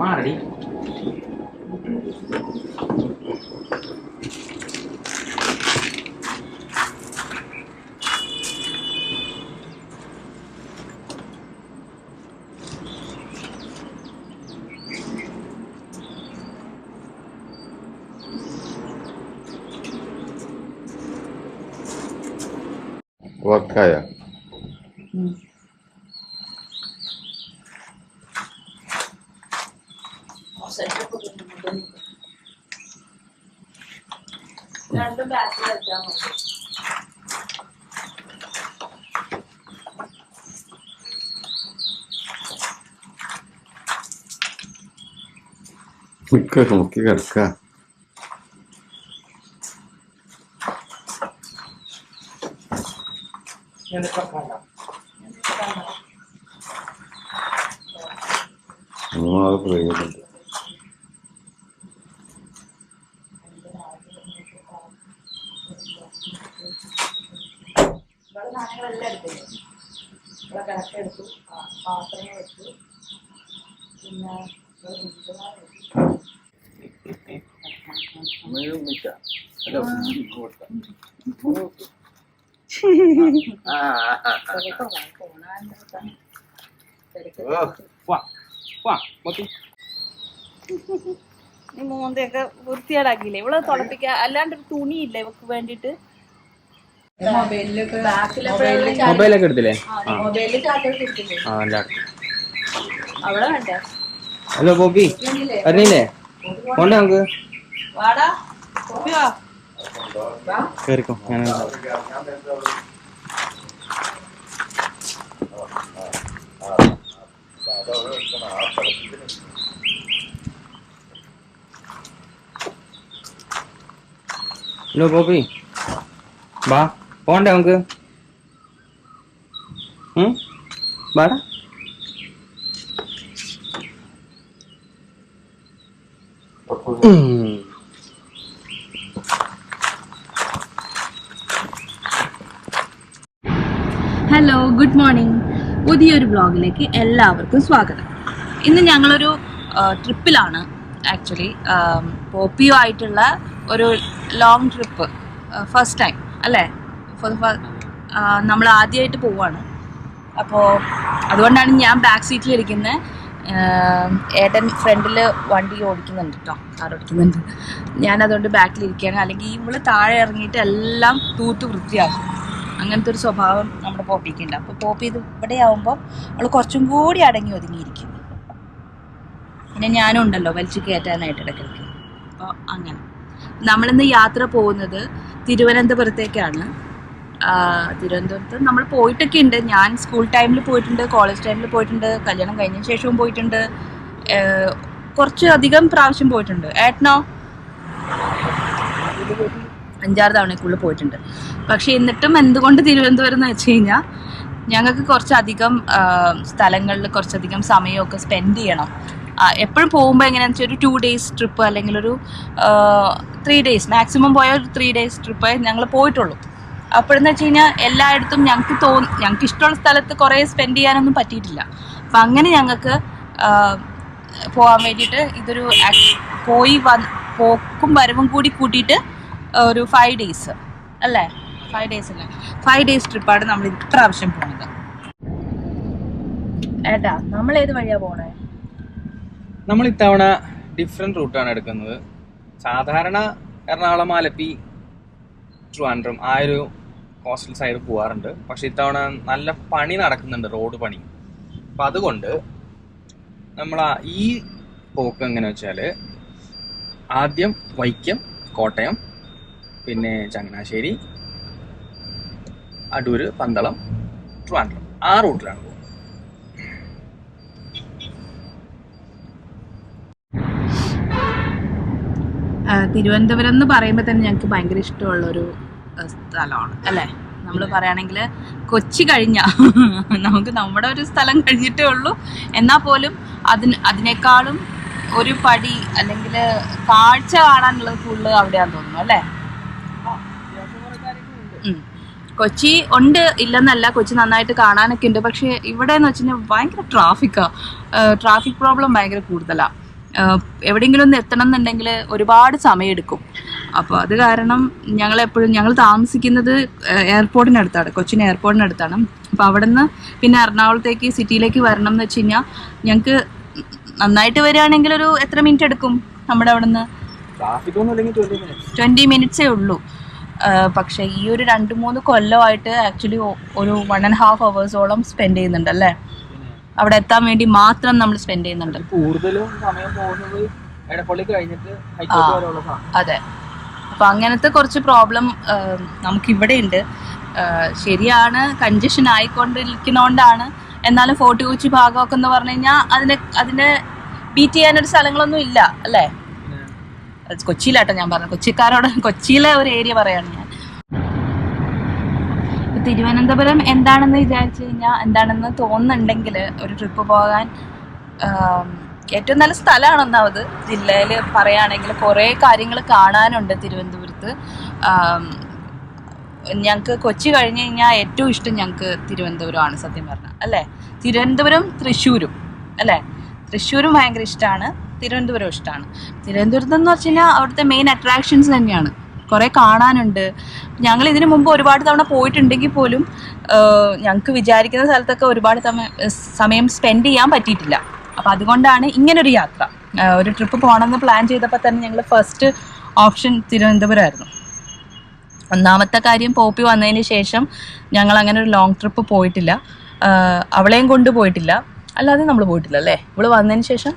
മാറി വർക്കായ രണ്ടും ബാക്കിൽ വെച്ചാൽ മതി. നോക്കി കിടക്ക. മൂന്നാള് പ്രയോഗിക്കുന്നുണ്ട്. സാധനങ്ങളെല്ലാം എടുത്തില്ലേ? ഇവിടെ കിടക്കെടുത്തു, പാത്രങ്ങൾ വെച്ചു, പിന്നെ മൂന്നൊക്കെ വൃത്തിയേടാക്കിയില്ലേ? ഇവിടെ തുളപ്പിക്ക അല്ലാണ്ടൊരു തുണിയില്ല ഇവക്ക് വേണ്ടിട്ട്. മൊബൈലൊക്കെ എടുത്തില്ലേ? അവിടെ വേണ്ടേ? ഹലോ പോപ്പി അറിഞ്ഞില്ലേ? പോണ്ടേ നമുക്ക്? വാടാ പോപ്പി വാ. കേറിക്കോ. ഹലോ പോപ്പി വാ, പോണ്ടേ നമുക്ക്? വാടാ. Hello, good morning. പുതിയൊരു വ്ളോഗിലേക്ക് എല്ലാവർക്കും സ്വാഗതം. ഇന്ന് ഞങ്ങളൊരു ട്രിപ്പിലാണ്. ആക്ച്വലി പോപ്പിയോ ആയിട്ടുള്ള ഒരു ലോങ് ട്രിപ്പ്, ഫസ്റ്റ് ടൈം അല്ലേ? നമ്മൾ ആദ്യമായിട്ട് പോവാണ്. അപ്പോൾ അതുകൊണ്ടാണ് ഞാൻ ബാക്ക് സീറ്റിലിരിക്കുന്നത്. ഏട്ടൻ ഫ്രണ്ടിൽ വണ്ടി ഓടിക്കുന്നുണ്ട് കേട്ടോ, കാർ ഓടിക്കുന്നുണ്ട്. ഞാനതുകൊണ്ട് ബാക്കിലിരിക്കുകയാണ്. അല്ലെങ്കിൽ ഇവള് താഴെ ഇറങ്ങിയിട്ട് എല്ലാം തൂത്ത് വൃത്തിയാക്കും. അങ്ങനത്തെ ഒരു സ്വഭാവം നമ്മുടെ പോപ്പിക്കുണ്ട്. അപ്പോൾ പോപ്പി ഇത് ഇവിടെ ആവുമ്പോൾ അവൾ കുറച്ചും കൂടി അടങ്ങി ഒതുങ്ങിയിരിക്കും. പിന്നെ ഞാനും ഉണ്ടല്ലോ വലിച്ചു കയറ്റാനായിട്ട് ഇടയ്ക്കിടയ്ക്ക്. അപ്പോൾ അങ്ങനെ നമ്മളിന്ന് യാത്ര പോകുന്നത് തിരുവനന്തപുരത്തേക്കാണ്. തിരുവനന്തപുരത്ത് നമ്മൾ പോയിട്ടൊക്കെ ഉണ്ട്. ഞാൻ സ്കൂൾ ടൈമിൽ പോയിട്ടുണ്ട്, കോളേജ് ടൈമിൽ പോയിട്ടുണ്ട്, കല്യാണം കഴിഞ്ഞ ശേഷവും പോയിട്ടുണ്ട്. കുറച്ച് അധികം പ്രാവശ്യം പോയിട്ടുണ്ട്. ഏട്ടനോ? 5-6 തവണക്കുള്ളിൽ പോയിട്ടുണ്ട്. പക്ഷെ എന്നിട്ടും എന്തുകൊണ്ട് തിരുവനന്തപുരം എന്ന് വെച്ച് കഴിഞ്ഞാൽ ഞങ്ങൾക്ക് കുറച്ചധികം സ്ഥലങ്ങളിൽ കുറച്ചധികം സമയമൊക്കെ സ്പെൻഡ് ചെയ്യണം. എപ്പോഴും പോകുമ്പോൾ എങ്ങനെയാണെന്ന് വെച്ചാൽ ഒരു 2 days ട്രിപ്പ് അല്ലെങ്കിൽ ഒരു 3 days, മാക്സിമം പോയ ഒരു 3 days ട്രിപ്പ് ഞങ്ങൾ പോയിട്ടുള്ളൂ. അപ്പോഴെന്ന് വെച്ച് കഴിഞ്ഞാൽ എല്ലായിടത്തും ഞങ്ങൾക്ക് ഇഷ്ടമുള്ള സ്ഥലത്ത് കുറേ സ്പെൻഡ് ചെയ്യാനൊന്നും പറ്റിയിട്ടില്ല. അപ്പം അങ്ങനെ ഞങ്ങൾക്ക് പോകാൻ വേണ്ടിയിട്ട് ഇതൊരു പോക്കും വരവും കൂടി കൂട്ടിയിട്ട് ഒരു 5 days അല്ലേ? 5 days അല്ലേ? 5 days ട്രിപ്പാണ് നമ്മൾ ഇപ്രാവശ്യം പോകുന്നത്. ഏട്ടാ, നമ്മൾ ഏത് വഴിയാ പോണേ? നമ്മൾ ഇത്തവണ ഡിഫറെന്റ് റൂട്ടാണ് എടുക്കുന്നത്. സാധാരണ എറണാകുളം, ആലപ്പി, ട്രിവാൻഡ്രം ആ ഒരു കോസ്റ്റൽ സൈഡ് പോകാറുണ്ട്. പക്ഷെ ഇത്തവണ നല്ല പണി നടക്കുന്നുണ്ട്, റോഡ് പണി. അപ്പം അതുകൊണ്ട് നമ്മൾ ഈ പോക്ക് എങ്ങനെ വെച്ചാൽ ആദ്യം വൈക്കം, കോട്ടയം, പിന്നെ ചങ്ങനാശ്ശേരി, അടൂര്, പന്തളം, ട്രിവാൻഡ്രം, ആ റൂട്ടിലാണ് പോകുന്നത്. തിരുവനന്തപുരം എന്ന് പറയുമ്പോൾ തന്നെ ഞങ്ങൾക്ക് ഭയങ്കര ഇഷ്ടമുള്ളൊരു സ്ഥലമാണ് അല്ലേ. നമ്മൾ പറയുകയാണെങ്കിൽ കൊച്ചി കഴിഞ്ഞാൽ നമുക്ക് നമ്മുടെ ഒരു സ്ഥലം കഴിഞ്ഞിട്ടേ ഉള്ളൂ, എന്നാൽ പോലും അതിനേക്കാളും ഒരു പടി അല്ലെങ്കിൽ കാഴ്ച കാണാനുള്ളത് കൂടുതൽ അവിടെയാന്ന് തോന്നുന്നു അല്ലേ. കൊച്ചി ഉണ്ട്, ഇല്ലെന്നല്ല, കൊച്ചി നന്നായിട്ട് കാണാനൊക്കെ ഉണ്ട്. പക്ഷേ ഇവിടെ എന്ന് വെച്ച് കഴിഞ്ഞാൽ ഭയങ്കര ട്രാഫിക് പ്രോബ്ലം ഭയങ്കര കൂടുതലാണ്. എവിടെയെങ്കിലും ഒന്ന് എത്തണം എന്നുണ്ടെങ്കിൽ ഒരുപാട് സമയമെടുക്കും. അപ്പോൾ അത് കാരണം ഞങ്ങൾ താമസിക്കുന്നത് എയർപോർട്ടിനടുത്താണ്, കൊച്ചിൻ എയർപോർട്ടിനടുത്താണ്. അപ്പോൾ അവിടെ നിന്ന് പിന്നെ എറണാകുളത്തേക്ക് സിറ്റിയിലേക്ക് വരണം എന്ന് വെച്ച് കഴിഞ്ഞാൽ ഞങ്ങൾക്ക് നന്നായിട്ട് വരികയാണെങ്കിൽ ഒരു എത്ര മിനിറ്റ് എടുക്കും നമ്മുടെ അവിടെ നിന്ന്? 20 മിനിറ്റ്സേ ഉള്ളൂ. പക്ഷേ ഈ ഒരു 2-3 കൊല്ലമായിട്ട് ആക്ച്വലി ഒരു 1.5 hours സ്പെൻഡ് ചെയ്യുന്നുണ്ട് അല്ലേ. അവിടെ എത്താൻ വേണ്ടി മാത്രം നമ്മൾ സ്പെൻഡ് ചെയ്യുന്നുണ്ട്. കൂടുതലും സമയം പോകുന്നത് എടപ്പള്ളി കഴിഞ്ഞിട്ട്. അതെ, അപ്പൊ അങ്ങനത്തെ കുറച്ച് പ്രോബ്ലം നമുക്കിവിടെ ഉണ്ട്. ശരിയാണ്, കൺജഷൻ ആയിക്കൊണ്ടിരിക്കുന്നതുകൊണ്ടാണ്. എന്നാലും ഫോർട്ട് കൊച്ചി ഭാഗമൊക്കെ എന്ന് പറഞ്ഞു കഴിഞ്ഞാൽ അതിനെ ബീറ്റ് ചെയ്യാനൊരു സ്ഥലങ്ങളൊന്നും ഇല്ല അല്ലേ. കൊച്ചിയിലാട്ടോ ഞാൻ പറഞ്ഞത്, കൊച്ചിയിലെ ഒരു ഏരിയ പറയാണ് ഞാൻ. തിരുവനന്തപുരം എന്താണെന്ന് വിചാരിച്ചു കഴിഞ്ഞാൽ, എന്താണെന്ന് തോന്നുന്നുണ്ടെങ്കിൽ ഒരു ട്രിപ്പ് പോകാൻ ഏറ്റവും നല്ല സ്ഥലമാണ്. ഒന്നാമത് ജില്ലയിൽ പറയുകയാണെങ്കിൽ കുറേ കാര്യങ്ങൾ കാണാനുണ്ട് തിരുവനന്തപുരത്ത്. ഞങ്ങൾക്ക് കൊച്ചി കഴിഞ്ഞ് കഴിഞ്ഞാൽ ഏറ്റവും ഇഷ്ടം ഞങ്ങൾക്ക് തിരുവനന്തപുരമാണ് സത്യം പറഞ്ഞാൽ അല്ലേ. തിരുവനന്തപുരം, തൃശ്ശൂരും അല്ലേ. തൃശ്ശൂരും ഭയങ്കര ഇഷ്ടമാണ്, തിരുവനന്തപുരം ഇഷ്ടമാണ്. തിരുവനന്തപുരത്ത് എന്ന് വെച്ച് കഴിഞ്ഞാൽ അവിടുത്തെ മെയിൻ അട്രാക്ഷൻസ് തന്നെയാണ്, കുറേ കാണാനുണ്ട്. ഞങ്ങൾ ഇതിനു മുമ്പ് ഒരുപാട് തവണ പോയിട്ടുണ്ടെങ്കിൽ പോലും ഞങ്ങൾക്ക് വിചാരിക്കുന്ന സ്ഥലത്തൊക്കെ ഒരുപാട് സമയം സ്പെൻഡ് ചെയ്യാൻ പറ്റിയിട്ടില്ല. അപ്പോൾ അതുകൊണ്ടാണ് ഇങ്ങനൊരു യാത്ര, ഒരു ട്രിപ്പ് പോകണമെന്ന് പ്ലാൻ ചെയ്തപ്പോൾ തന്നെ ഞങ്ങൾ ഫസ്റ്റ് ഓപ്ഷൻ തിരുവനന്തപുരമായിരുന്നു. ഒന്നാമത്തെ കാര്യം, പോപ്പി വന്നതിന് ശേഷം ഞങ്ങൾ അങ്ങനെ ഒരു ലോങ് ട്രിപ്പ് പോയിട്ടില്ല, അവളെയും കൊണ്ട് പോയിട്ടില്ല, അല്ലാതെ നമ്മൾ പോയിട്ടില്ല അല്ലേ. ഇവള് വന്നതിന് ശേഷം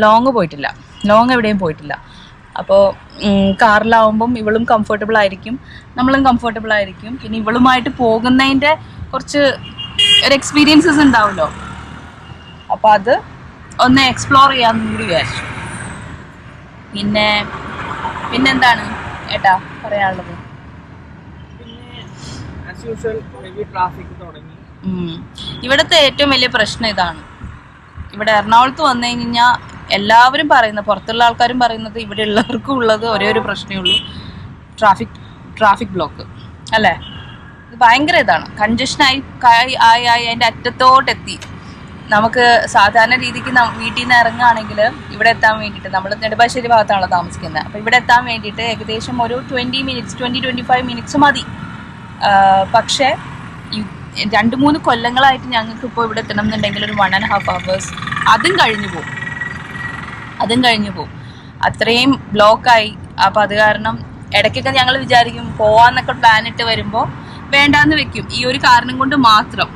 ലോങ് എവിടെയും പോയിട്ടില്ല. അപ്പോൾ കാറിലാവുമ്പം ഇവളും കംഫർട്ടബിൾ ആയിരിക്കും, നമ്മളും കംഫർട്ടബിൾ ആയിരിക്കും. പിന്നെ ഇവളുമായിട്ട് പോകുന്നതിൻ്റെ കുറച്ച് ഒരു എക്സ്പീരിയൻസസ് ഉണ്ടാവുമല്ലോ, അപ്പോൾ അത് ഒന്ന് എക്സ്പ്ലോർ ചെയ്യാമെന്നും കൂടി വിചാരിച്ചു. പിന്നെന്താണ് ഏട്ടാ പറയാനുള്ളത്? ഇവിടുത്തെ ഏറ്റവും വലിയ പ്രശ്നം ഇതാണ്. ഇവിടെ എറണാകുളത്ത് വന്നു കഴിഞ്ഞാൽ എല്ലാവരും പറയുന്നത്, പുറത്തുള്ള ആൾക്കാരും പറയുന്നത്, ഇവിടെ ഉള്ളവർക്കും ഉള്ളത് ഒരേ ഒരു പ്രശ്നമേ ഉള്ളൂ, ട്രാഫിക് ബ്ലോക്ക് അല്ലേ. ഇത് ഭയങ്കര ഇതാണ്, കൺജഷനായി അതിൻ്റെ അറ്റത്തോട്ടെത്തി. നമുക്ക് സാധാരണ രീതിക്ക് വീട്ടിൽ നിന്ന് ഇറങ്ങുകയാണെങ്കിൽ ഇവിടെ എത്താൻ വേണ്ടിയിട്ട്, നമ്മൾ നെടുമ്പാശ്ശേരി ഭാഗത്താണല്ലോ താമസിക്കുന്നത്, അപ്പോൾ ഇവിടെ എത്താൻ വേണ്ടിയിട്ട് ഏകദേശം ഒരു 20-25 മിനിറ്റ്സ് മതി. പക്ഷേ 2-3 കൊല്ലങ്ങളായിട്ട് ഞങ്ങൾക്ക് ഇപ്പോൾ ഇവിടെ എത്തണം എന്നുണ്ടെങ്കിൽ ഒരു 1.5 hours അതും കഴിഞ്ഞു പോകും. അത്രയും ബ്ലോക്കായി. അപ്പോൾ അത് കാരണം ഇടയ്ക്കൊക്കെ ഞങ്ങൾ വിചാരിക്കും പോവാന്നൊക്കെ പ്ലാൻ ഇട്ട് വരുമ്പോൾ വേണ്ടാന്ന് വെക്കും, ഈ ഒരു കാരണം കൊണ്ട് മാത്രം.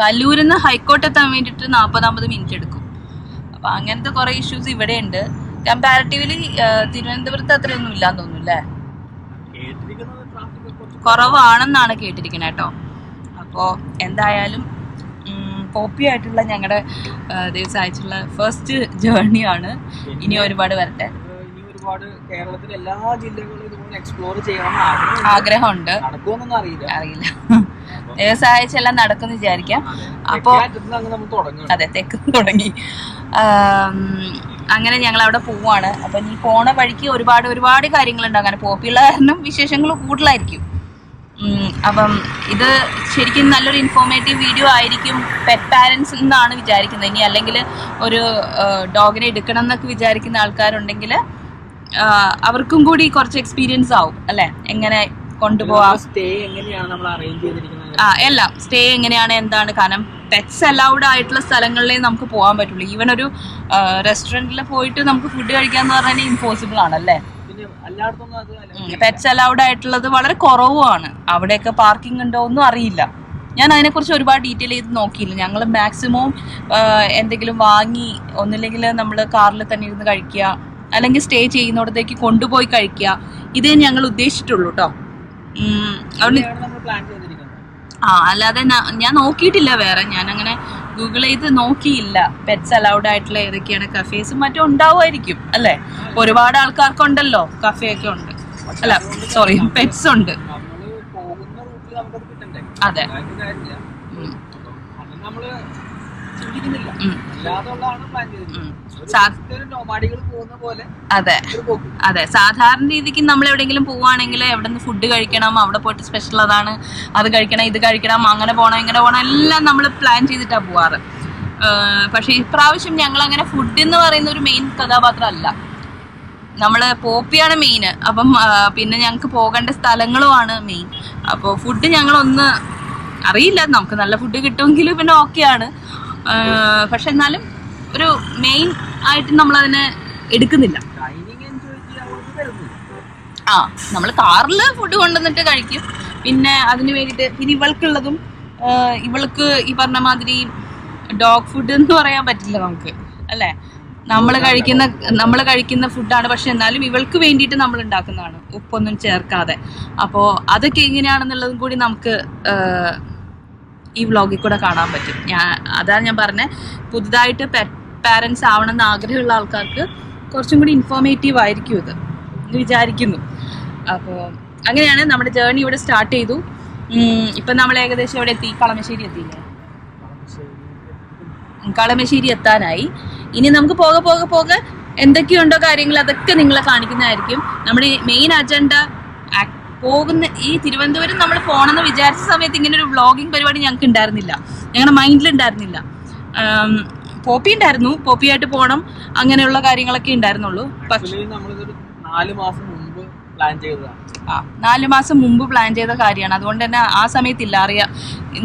കല്ലൂരിൽ നിന്ന് ഹൈക്കോർട്ട് എത്താൻ വേണ്ടിയിട്ട് 40-50 മിനിറ്റ് എടുക്കും. അപ്പോൾ അങ്ങനത്തെ കുറേ ഇഷ്യൂസ് ഇവിടെ ഉണ്ട്. കമ്പാരിറ്റീവ്ലി തിരുവനന്തപുരത്ത് അത്രയൊന്നും ഇല്ലാന്ന് തോന്നുന്നു അല്ലേ, കുറവാണെന്നാണ് കേട്ടിരിക്കുന്നത് കേട്ടോ. അപ്പോൾ എന്തായാലും പോപ്പിയായിട്ടുള്ള ഞങ്ങളുടെ ദിവസം അയച്ചുള്ള ഫസ്റ്റ് ജേർണിയാണ്. ഇനി ഒരുപാട് വരട്ടെ. കേരളത്തിലെ എല്ലാ ജില്ലകളും ഇതുപോലെ എക്സ്പ്ലോർ ചെയ്യണം ആഗ്രഹമുണ്ട്. അറിയില്ല, വ്യവസായിച്ചെല്ലാം നടക്കുമെന്ന് വിചാരിക്കാം. അപ്പോൾ അതെ, തെക്ക് തുടങ്ങി. അങ്ങനെ ഞങ്ങൾ അവിടെ പോവാണ്. അപ്പം ഈ പോണ വഴിക്ക് ഒരുപാട് കാര്യങ്ങളുണ്ട്. അങ്ങനെ പോപ്പിയുള്ള കാരണം വിശേഷങ്ങൾ കൂടുതലായിരിക്കും. അപ്പം ഇത് ശരിക്കും നല്ലൊരു ഇൻഫോർമേറ്റീവ് വീഡിയോ ആയിരിക്കും പെറ്റ് പാരൻസ് എന്നാണ് വിചാരിക്കുന്നത്. ഇനി അല്ലെങ്കിൽ ഒരു ഡോഗിനെ എടുക്കണം എന്നൊക്കെ വിചാരിക്കുന്ന ആൾക്കാരുണ്ടെങ്കിൽ അവർക്കും കൂടി കുറച്ച് എക്സ്പീരിയൻസ് ആവും അല്ലേ, എങ്ങനെ കൊണ്ടുപോവാം, എല്ലാം സ്റ്റേ എങ്ങനെയാണ്, എന്താണ്. കാരണം പെറ്റ്സ് അലൗഡ് ആയിട്ടുള്ള സ്ഥലങ്ങളിലേ നമുക്ക് പോകാൻ പറ്റുള്ളൂ. ഈവൻ ഒരു റെസ്റ്റോറൻറ്റിൽ പോയിട്ട് നമുക്ക് ഫുഡ് കഴിക്കാന്ന് പറഞ്ഞാൽ ഇമ്പോസിബിൾ ആണല്ലേ. എല്ലായിടത്തും അത് പെറ്റ്സ് അലൗഡ് ആയിട്ടുള്ളത് വളരെ കുറവാണ്. അവിടെയൊക്കെ പാർക്കിംഗ് ഉണ്ടോ ഒന്നും അറിയില്ല. ഞാൻ അതിനെക്കുറിച്ച് ഒരുപാട് ഡീറ്റെയിൽ ചെയ്ത് നോക്കിയില്ല. ഞങ്ങൾ മാക്സിമം എന്തെങ്കിലും വാങ്ങി ഒന്നില്ലെങ്കിൽ നമ്മൾ കാറിൽ തന്നെ ഇരുന്ന് കഴിക്കുക, അല്ലെങ്കിൽ സ്റ്റേ ചെയ്യുന്നിടത്തേക്ക് കൊണ്ടുപോയി കഴിക്കുക, ഇതേ ഞങ്ങൾ ഉദ്ദേശിച്ചിട്ടുള്ളൂ കേട്ടോ. അല്ലാതെ ഞാൻ നോക്കിയിട്ടില്ല വേറെ. ഞാൻ അങ്ങനെ ഗൂഗിൾ ചെയ്ത് നോക്കിയില്ല പെറ്റ്സ് അലൗഡ് ആയിട്ടുള്ള ഏതൊക്കെയാണ് കഫേസും മറ്റും ഉണ്ടാവുമായിരിക്കും അല്ലേ. ഒരുപാട് ആൾക്കാർക്കുണ്ടല്ലോ കഫേ ഒക്കെ ഉണ്ട്, അല്ല സോറി പെറ്റ്സ് ഉണ്ട്. അതെ അതെ അതെ സാധാരണ രീതിക്ക് നമ്മൾ എവിടെയെങ്കിലും പോവുകയാണെങ്കിൽ എവിടെ നിന്ന് ഫുഡ് കഴിക്കണം, അവിടെ പോയിട്ട് സ്പെഷ്യൽ അതാണ്, അത് കഴിക്കണം, ഇത് കഴിക്കണം, അങ്ങനെ പോകണം, ഇങ്ങനെ പോകണം, എല്ലാം നമ്മൾ പ്ലാൻ ചെയ്തിട്ടാണ് പോവാറ്. പക്ഷെ ഇപ്രാവശ്യം ഞങ്ങൾ അങ്ങനെ ഫുഡ് എന്ന് പറയുന്ന ഒരു മെയിൻ കഥാപാത്രമല്ല. നമ്മൾ പോപ്പിയാണ് മെയിൻ. അപ്പം പിന്നെ ഞങ്ങൾക്ക് പോകേണ്ട സ്ഥലങ്ങളുമാണ് മെയിൻ. അപ്പോൾ ഫുഡ് ഞങ്ങളൊന്ന് അറിയില്ല, നമുക്ക് നല്ല ഫുഡ് കിട്ടുമെങ്കിൽ പിന്നെ ഓക്കെയാണ്. പക്ഷെ എന്നാലും ഒരു മെയിൻ ആയിട്ട് നമ്മളതിനെ എടുക്കുന്നില്ല. നമ്മൾ കാറിൽ ഫുഡ് കൊണ്ടുവന്നിട്ട് കഴിക്കും. പിന്നെ അതിന് വേണ്ടിയിട്ട് പിന്നെ ഇവൾക്കുള്ളതും ഇവൾക്ക് ഈ പറഞ്ഞ മാതിരി ഡോഗ് ഫുഡ് എന്ന് പറയാൻ പറ്റില്ല നമുക്ക് അല്ലേ. നമ്മൾ കഴിക്കുന്ന ഫുഡാണ്, പക്ഷെ എന്നാലും ഇവൾക്ക് വേണ്ടിയിട്ട് നമ്മൾ ഉണ്ടാക്കുന്നതാണ്, ഉപ്പൊന്നും ചേർക്കാതെ. അപ്പോൾ അതൊക്കെ എങ്ങനെയാണെന്നുള്ളതും കൂടി നമുക്ക് ഈ വ്ളോഗിൽ കൂടെ കാണാൻ പറ്റും. അതാണ് ഞാൻ പറഞ്ഞത്, പുതുതായിട്ട് പാരൻസ് ആവണമെന്ന് ആഗ്രഹമുള്ള ആൾക്കാർക്ക് കുറച്ചും കൂടി ഇൻഫോർമേറ്റീവ് ആയിരിക്കും ഇത് എന്ന് വിചാരിക്കുന്നു. അപ്പോൾ അങ്ങനെയാണ് നമ്മുടെ ജേർണി ഇവിടെ സ്റ്റാർട്ട് ചെയ്തു. ഇപ്പം നമ്മൾ ഏകദേശം എവിടെ എത്തി? കളമശ്ശേരി എത്തിയില്ലേ? കളമശ്ശേരി എത്താനായി. ഇനി നമുക്ക് പോകെ എന്തൊക്കെയുണ്ടോ കാര്യങ്ങൾ അതൊക്കെ നിങ്ങളെ കാണിക്കുന്നതായിരിക്കും. നമ്മുടെ മെയിൻ അജണ്ട പോകുന്ന ഈ തിരുവനന്തപുരം നമ്മൾ പോകണമെന്ന് വിചാരിച്ച സമയത്ത് ഇങ്ങനെ ഒരു വ്ളോഗിങ് പരിപാടി ഞങ്ങൾക്ക് ഉണ്ടായിരുന്നില്ല, ഞങ്ങളുടെ മൈൻഡിൽ ഉണ്ടായിരുന്നില്ല. പോപ്പി ഉണ്ടായിരുന്നു, പോപ്പിയായിട്ട് പോകണം, അങ്ങനെയുള്ള കാര്യങ്ങളൊക്കെ ഉണ്ടായിരുന്നുള്ളൂ. പക്ഷേ 4 മാസം മുമ്പ് പ്ലാൻ ചെയ്തതാണ്. 4 മാസം മുമ്പ് പ്ലാൻ ചെയ്ത കാര്യമാണ്. അതുകൊണ്ട് തന്നെ ആ സമയത്തില്ല. അറിയാം,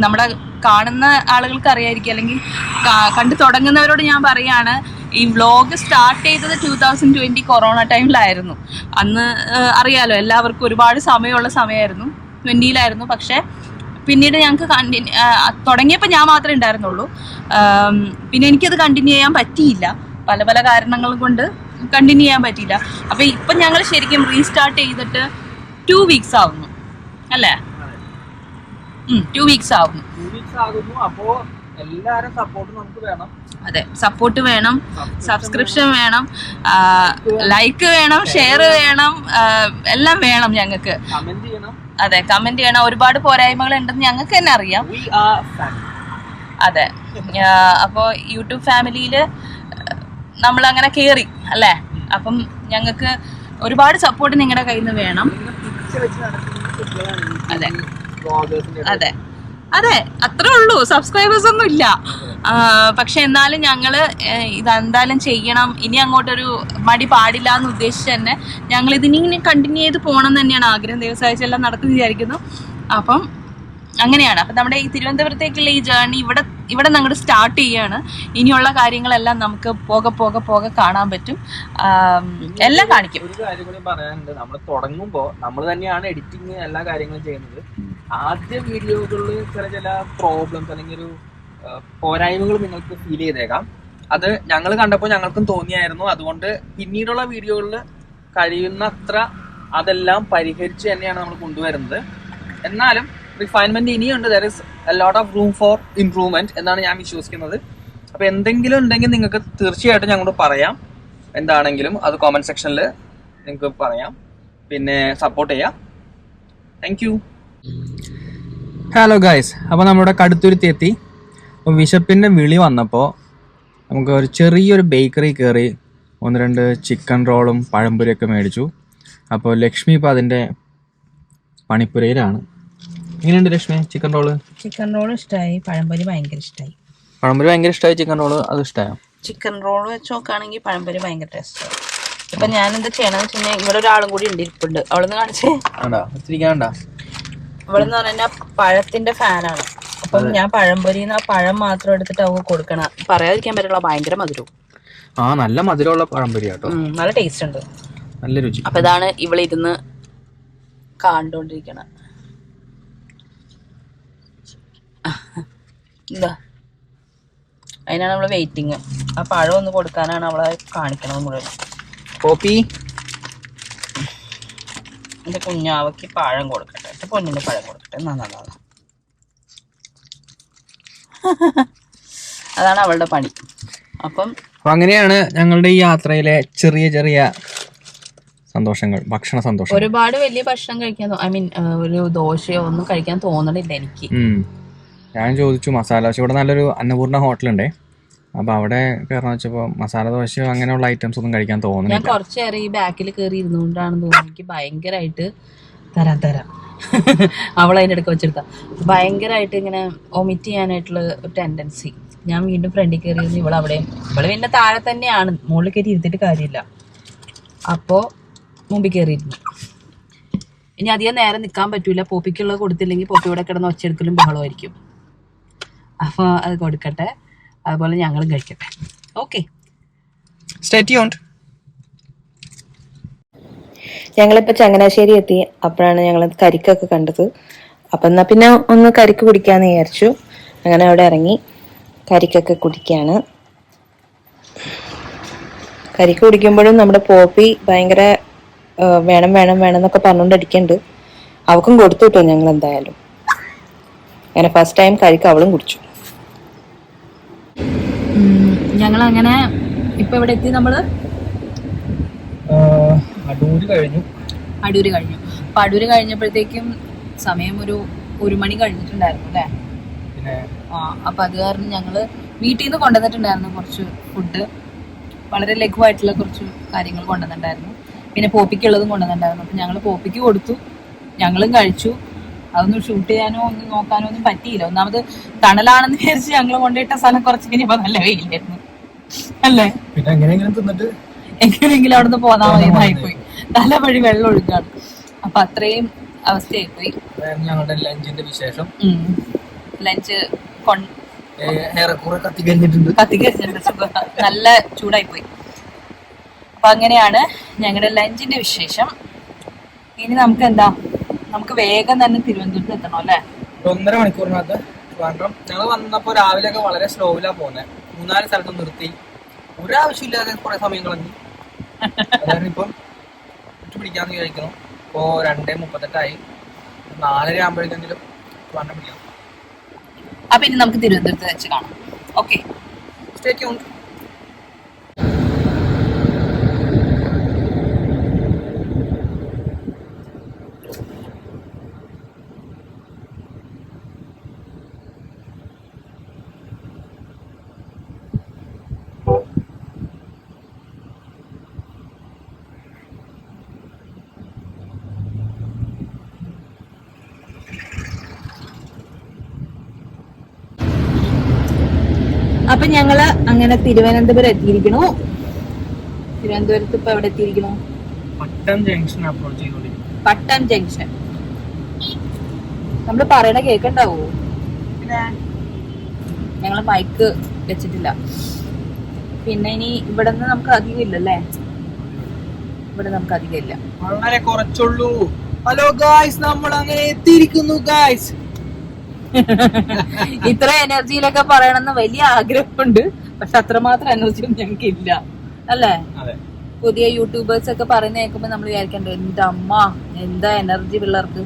നമ്മുടെ കാണുന്ന ആളുകൾക്ക് അറിയായിരിക്കും, അല്ലെങ്കിൽ കണ്ടു തുടങ്ങുന്നവരോട് ഞാൻ പറയാണ്, ഈ വ്ളോഗ് സ്റ്റാർട്ട് ചെയ്തത് 2020 കൊറോണ ടൈമിലായിരുന്നു. അന്ന് അറിയാലോ, എല്ലാവർക്കും ഒരുപാട് സമയമുള്ള സമയമായിരുന്നു, 20-ലായിരുന്നു. പക്ഷേ പിന്നീട് ഞങ്ങൾക്ക് തുടങ്ങിയപ്പോൾ ഞാൻ മാത്രമേ ഉണ്ടായിരുന്നുള്ളൂ. പിന്നെ എനിക്കത് കണ്ടിന്യൂ ചെയ്യാൻ പറ്റിയില്ല, പല കാരണങ്ങൾ കൊണ്ട് കണ്ടിന്യൂ ചെയ്യാൻ പറ്റിയില്ല. അപ്പോൾ ഇപ്പം ഞങ്ങൾ ശരിക്കും റീസ്റ്റാർട്ട് ചെയ്തിട്ട് 2 വീക്സ് ആവുന്നു അല്ലേ? 2 വീക്സ് ആവുന്നു. അപ്പോൾ എല്ലാവരും സപ്പോർട്ട് നമുക്ക് വേണം. അതെ, സപ്പോർട്ട് വേണം, സബ്സ്ക്രിപ്ഷൻ വേണം, ലൈക്ക് വേണം, ഷെയർ വേണം, എല്ലാം വേണം ഞങ്ങൾക്ക്. അതെ, കമന്റ് ചെയ്യണം. ഒരുപാട് പോരായ്മകൾ ഉണ്ടെന്ന് ഞങ്ങൾക്ക് തന്നെ അറിയാം. അതെ, അപ്പോൾ യൂട്യൂബ് ഫാമിലിയിൽ നമ്മളങ്ങനെ കയറി അല്ലേ. അപ്പം ഞങ്ങൾക്ക് ഒരുപാട് സപ്പോർട്ട് നിങ്ങളുടെ കയ്യിൽ നിന്ന് വേണം. അതെ അതെ അതെ, അത്രേ ഉള്ളൂ. സബ്സ്ക്രൈബേഴ്സ് ഒന്നും ഇല്ല. പക്ഷെ എന്നാലും ഞങ്ങൾ ഇതെന്തായാലും ചെയ്യണം, ഇനി അങ്ങോട്ടൊരു മടി പാടില്ല എന്ന് ഉദ്ദേശിച്ച് തന്നെ ഞങ്ങൾ ഇതിനിങ്ങനെ കണ്ടിന്യൂ ചെയ്ത് പോകണം എന്ന് തന്നെയാണ് ആഗ്രഹം. ദൈവസഹായിച്ചെല്ലാം നടക്കുന്നു വിചാരിക്കുന്നു. അപ്പം അങ്ങനെയാണ്. അപ്പം നമ്മുടെ ഈ തിരുവനന്തപുരത്തേക്കുള്ള ഈ ജേർണി ഇവിടെ ഞങ്ങൾ സ്റ്റാർട്ട് ചെയ്യാണ്. ഇനിയുള്ള കാര്യങ്ങളെല്ലാം നമുക്ക് പോകെ കാണാൻ പറ്റും, എല്ലാം കാണിക്കും. ഒരു കാര്യം കൂടി പറയാനുണ്ട്. നമ്മൾ തുടങ്ങുമ്പോൾ നമ്മൾ തന്നെയാണ് എഡിറ്റിങ് എല്ലാ കാര്യങ്ങളും ചെയ്യുന്നത്. ആദ്യ വീഡിയോകളിൽ ചില പ്രോബ്ലംസ് അല്ലെങ്കിൽ ഒരു പോരായ്മകൾ നിങ്ങൾക്ക് ഫീൽ ചെയ്തേക്കാം. അത് ഞങ്ങൾ കണ്ടപ്പോൾ ഞങ്ങൾക്കും തോന്നിയായിരുന്നു. അതുകൊണ്ട് പിന്നീടുള്ള വീഡിയോകളിൽ കഴിയുന്നത്ര അതെല്ലാം പരിഹരിച്ച് തന്നെയാണ് നമ്മൾ കൊണ്ടുവരുന്നത്. എന്നാലും റിഫൈൻമെന്റ് ഇനിയുണ്ട്. There is a lot of room for improvement എന്നാണ് ഞാൻ വിശ്വസിക്കുന്നത്. അപ്പോൾ എന്തെങ്കിലും ഉണ്ടെങ്കിൽ നിങ്ങൾക്ക് തീർച്ചയായിട്ടും ഞങ്ങളോട് പറയാം. എന്താണെങ്കിലും അത് കോമന്റ് സെക്ഷനിൽ നിങ്ങൾക്ക് പറയാം. പിന്നെ സപ്പോർട്ട് ചെയ്യാം. Thank you. ഹലോ ഗൈസ്, അപ്പോൾ നമ്മുടെ കടുത്തുരുത്തി എത്തി. അപ്പോൾ വിശപ്പിൻ്റെ വിളി വന്നപ്പോൾ നമുക്ക് ഒരു ചെറിയൊരു ബേക്കറി കയറി 1-2 ചിക്കൻ റോളും പഴംപൊരിയൊക്കെ മേടിച്ചു. അപ്പോൾ ലക്ഷ്മി ഇപ്പോൾ അതിൻ്റെ പണിപ്പുരയിലാണ്. എങ്ങനെയുണ്ട് Lakshmi chicken roll? Chicken roll ഇഷ്ടമായി, പഴംപൊരി ഭയങ്കര ഇഷ്ടമായി. പഴംപൊരി ഭയങ്കര ഇഷ്ടമായി, ചിക്കൻ റോള് അത് ഇഷ്ടമായോ? ചിക്കൻ റോൾ വെച്ച് നോക്കുകയാണെങ്കിൽ പഴംപൊരി ഭയങ്കര ടേസ്റ്റ്. ഇപ്പം ഞാൻ എന്താ ചെയ്യണമെന്ന് വെച്ച് കഴിഞ്ഞാൽ ഇവിടെ ഒരാളും കൂടി ഉണ്ട്, ഇരിപ്പുണ്ട്. അവളൊന്ന് കാണിച്ചേ. ഇവളെന്ന് പറഞ്ഞാൽ പഴത്തിന്റെ ഫാനാണ്. അപ്പം ഞാൻ പഴംപൊരിന്ന് പഴം മാത്രം എടുത്തിട്ട് അവൾക്ക് കൊടുക്കണം. പറയാതിരിക്കാൻ പറ്റുള്ള ഭയങ്കര മധുരവും. നല്ല മധുരമുള്ള പഴംപൊരി കേട്ടോ, നല്ല ടേസ്റ്റ് ഉണ്ട്. നല്ല രുചി. അപ്പൊ ഇതാണ് ഇവളിരുന്ന് കണ്ടോണ്ടിരിക്കണ. എന്താ അതിനാണ് നമ്മള് വെയിറ്റിങ്. ആ പഴം ഒന്ന് കൊടുക്കാനാണ് അവളെ കാണിക്കണത് മുഴുവൻ. പോപ്പി എന്റെ കുഞ്ഞാവയ്ക്ക് പഴം കൊടുക്കട്ടെ, എന്റെ പൊന്നിന് പഴം കൊടുക്കട്ടെ. അതാണ് അവളുടെ പണി. അപ്പം അങ്ങനെയാണ് ഞങ്ങളുടെ ഈ യാത്രയിലെ ചെറിയ ചെറിയ സന്തോഷങ്ങൾ, ഭക്ഷണ സന്തോഷം. ഒരുപാട് വലിയ ഭക്ഷണം കഴിക്കാൻ ഒരു ദോശയോ ഒന്നും കഴിക്കാൻ തോന്നണില്ല എനിക്ക്. ഞാൻ ചോദിച്ചു മസാല ദോശ, ഇവിടെ നല്ലൊരു അന്നപൂർണ്ണ ഹോട്ടലുണ്ടേ, അപ്പൊ അവിടെ കയറാൻ വെച്ചപ്പോ മസാല ദോശയോ അങ്ങനെയുള്ള ഐറ്റംസ് ഒന്നും കഴിക്കാൻ തോന്നുന്നില്ല. ഞാൻ കുറച്ചേറെ ഈ ബാക്കിൽ കയറി ഇരുന്നുകൊണ്ടാണെന്ന് തോന്നുന്നു എനിക്ക് ഭയങ്കരമായിട്ട് തരാം അവളതിൻ്റെ ഇടയ്ക്ക് വെച്ചെടുത്ത ഭയങ്കരമായിട്ട് ഇങ്ങനെ ഒമിറ്റ് ചെയ്യാനായിട്ടുള്ള ഒരു ടെൻഡൻസി. ഞാൻ വീണ്ടും ഫ്രണ്ടിൽ കയറിയിരുന്നു. ഇവള് പിന്നെ താഴെ തന്നെയാണ്, മുകളിൽ കയറി ഇരുത്തിയിട്ട് കാര്യമില്ല. അപ്പോൾ മുമ്പിൽ കയറിയിരുന്നു. ഇനി അധികം നേരം നിൽക്കാൻ പറ്റൂല. പോപ്പിക്കുള്ളത് കൊടുത്തില്ലെങ്കിൽ പോപ്പി ഇവിടെ കിടന്ന് ഒച്ചയെടുക്കലും ബഹളമായിരിക്കും. അപ്പോൾ അത് കൊടുക്കട്ടെ, അതുപോലെ ഞങ്ങളും കഴിക്കട്ടെ. Okay, stay tuned. ഞങ്ങളിപ്പോൾ ചങ്ങനാശ്ശേരി എത്തി. അപ്പോഴാണ് ഞങ്ങൾ കരിക്കൊക്കെ കണ്ടത്. അപ്പം എന്നാൽ പിന്നെ ഒന്ന് കരിക്ക് കുടിക്കാമെന്ന് വിചാരിച്ചു. അങ്ങനെ അവിടെ ഇറങ്ങി കരിക്കൊക്കെ കുടിക്കുകയാണ്. കരിക്ക് കുടിക്കുമ്പോഴും നമ്മുടെ പോപ്പി ഭയങ്കര വേണം വേണം വേണം എന്നൊക്കെ പറഞ്ഞുകൊണ്ടിരിക്കുന്നുണ്ട്. അവൾക്കും കൊടുത്തു കിട്ടും ഞങ്ങൾ എന്തായാലും. അങ്ങനെ ഫസ്റ്റ് ടൈം കരിക്ക് അവളും കുടിച്ചു. ഞങ്ങളങ്ങനെ ഇപ്പം ഇവിടെ എത്തി. നമ്മൾ അടൂര് കഴിഞ്ഞു. അപ്പം അടൂര് കഴിഞ്ഞപ്പോഴത്തേക്കും സമയം ഒരു 1 മണി കഴിഞ്ഞിട്ടുണ്ടായിരുന്നു അല്ലേ? അപ്പം അത് കാരണം ഞങ്ങൾ വീട്ടിൽ നിന്ന് കൊണ്ടുവന്നിട്ടുണ്ടായിരുന്നു കുറച്ച് ഫുഡ്. വളരെ ലഘുവായിട്ടുള്ള കുറച്ച് കാര്യങ്ങൾ കൊണ്ടുവന്നിട്ടുണ്ടായിരുന്നു. പിന്നെ പോപ്പിക്കുള്ളതും കൊണ്ടുവന്നിട്ടുണ്ടായിരുന്നു. അപ്പം ഞങ്ങൾ പോപ്പിക്ക് കൊടുത്തു, ഞങ്ങളും കഴിച്ചു. അതൊന്നും ഷൂട്ട് ചെയ്യാനോ ഒന്നും നോക്കാനോ ഒന്നും പറ്റിയില്ല. ഒന്നാമത് തണലാണെന്ന് വിചാരിച്ച് ഞങ്ങൾ കൊണ്ടുപോയിട്ട സ്ഥലം കുറച്ച് കഴിഞ്ഞപ്പോൾ നല്ല വെയിലായിരുന്നു അല്ലേ? പിന്നെ എങ്ങനെയെങ്കിലും തിന്നിട്ട് എങ്ങനെയെങ്കിലും അവിടെ നിന്ന് പോന്നാ മതിയായിപ്പോയി. തല വഴി വെള്ളം ഒഴുകാണ്. അപ്പൊ അത്രയും അവസ്ഥയായിപ്പോയി. ഞങ്ങളുടെ ലഞ്ചിന്റെ വിശേഷം. ലഞ്ച് കത്തിക്കഴിഞ്ഞിട്ടുണ്ട്, നല്ല ചൂടായിപ്പോയി. അപ്പൊ അങ്ങനെയാണ് ഞങ്ങളുടെ ലഞ്ചിന്റെ വിശേഷം. ഇനി നമുക്ക് വേഗം തന്നെ തിരുവനന്തപുരത്ത് എത്തണം അല്ലേ? 1.5 മണിക്കൂറിനകത്ത്. കാരണം ഞങ്ങൾ വന്നപ്പോ രാവിലെ ഒക്കെ വളരെ സ്ലോവിലാ പോകുന്നത്. 3-4 സ്ഥലത്ത് നിർത്തി, ഒരാവശ്യമില്ലാതെ കുറെ സമയം കളഞ്ഞു. അതാണ് ഇപ്പം പിടിക്കാന്ന് വിചാരിക്കുന്നു. ഇപ്പോ 2:38 4:30 ആകുമ്പോഴേക്കെങ്കിലും വണ്ണം പിടിക്കാം. അപ്പൊ ഇനി നമുക്ക് തിരുവനന്തപുരത്ത് വെച്ച് കാണാം. Okay, stay tuned. അപ്പൊ ഞങ്ങള് അങ്ങനെ തിരുവനന്തപുരം എത്തിയിരിക്കണു. തിരുവനന്തപുരത്ത് ഇപ്പൊ എവിടെ എത്തിയിരിക്കണു? പട്ടം ജംഗ്ഷൻ അപ്രോച്ച് ചെയ്തോണ്ടിരിക്കും. പട്ടം ജംഗ്ഷൻ. നമ്മള് പറയണ കേൾക്കണ്ടാവോ? ഞങ്ങള് മൈക്ക് വെച്ചിട്ടില്ല. പിന്നെ ഇനി ഇവിടെ നിന്ന് നമുക്ക് അധികം ഇല്ലല്ലേ? ഇവിടെ നമുക്ക് അധികം ഇല്ല, വളരെ കുറച്ചുള്ളൂ. ഹലോ ഗായ്സ്, നമ്മൾ അങ്ങനെ എത്തിയിരിക്കുന്നു ഗായ്സ്. ഇത്ര എനർജിയിലൊക്കെ പറയണമെന്ന് വലിയ ആഗ്രഹമുണ്ട്. പക്ഷെ അത്രമാത്രം എനർജി ഒന്നും ഞങ്ങൾക്ക് ഇല്ല അല്ലേ? പുതിയ യൂട്യൂബേഴ്സ് ഒക്കെ പറയുന്ന കേൾക്കുമ്പോ നമ്മൾ വിചാരിക്കണ്ടേ, എന്റെ അമ്മ എന്താ എനർജി പിള്ളേർക്ക്.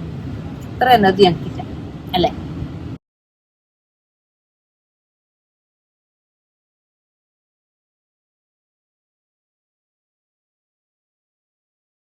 ഇത്ര എനർജി ഞങ്ങൾക്കില്ല അല്ലേ?